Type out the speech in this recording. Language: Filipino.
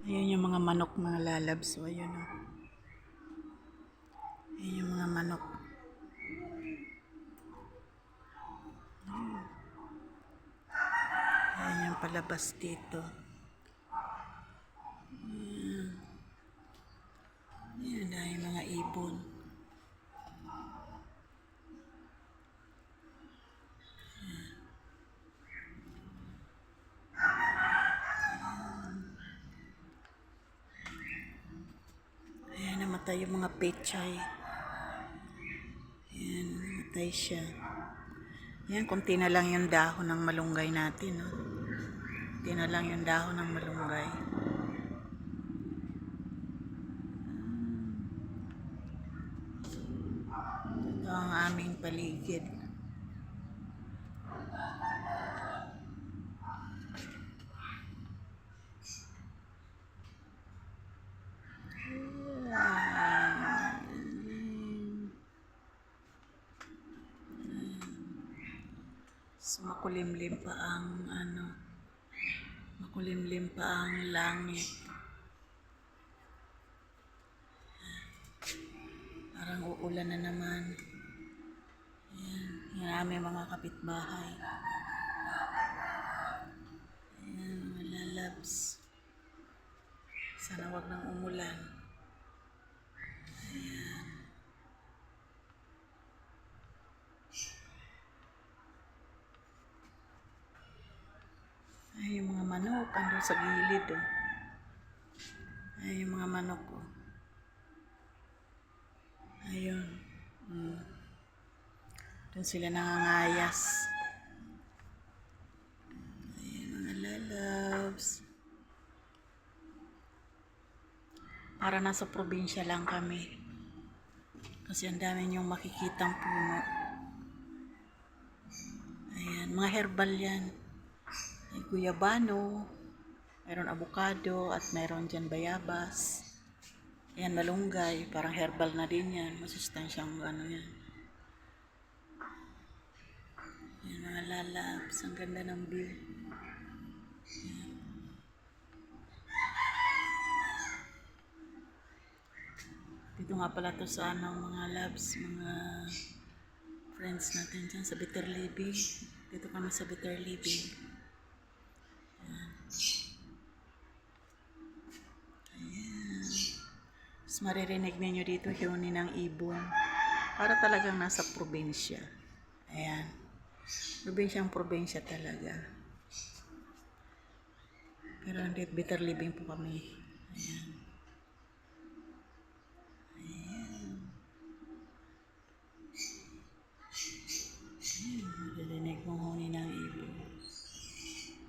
Ayan yung mga manok, mga lalabs. So, ayun o. Ayan yung mga manok. Ayan yung palabas dito. Ayan dahil mga ibon. Ayan, namatay yung mga pechay. Ayan, namatay siya. Ayan, konti na lang yung dahon ng malunggay natin. No? Konti na lang yung dahon ng malunggay. Ito ang aming paligid. So, makulimlim pa ang makulimlim pa ang langit. Parang uulan na naman. Ayan, yan aming mga kapitbahay. Ayan, mga lalabs. Sana wag nang umulan. Ay, yung mga manok, andun sa gilid. Oh. Ay, yung mga manok ko. Oh. Ayun. Doon sila nangangayas. Ayun, mga lalabs. Para nasa probinsya lang kami. Kasi ang dami niyong makikitang puno. Ayan, mga herbal yan. May guyabano, mayroon avocado, at mayroon dyan bayabas. Ayan, malunggay, parang herbal na din yan. Masustansyang yan. Ayan, mga lalabs, ang ganda ng view. Ayan. Dito nga pala to sa mga labs, mga friends natin dyan sa Bitter Living. Dito kami sa Bitter Living. Ayan. Mas maririnig ninyo dito huni ng ibon. Para talagang nasa probinsya. Ayan. Probinsyang-probinsya talaga. Pero hindi, Bitter Living po kami. Ayan. Ayan. Maririnig mo huni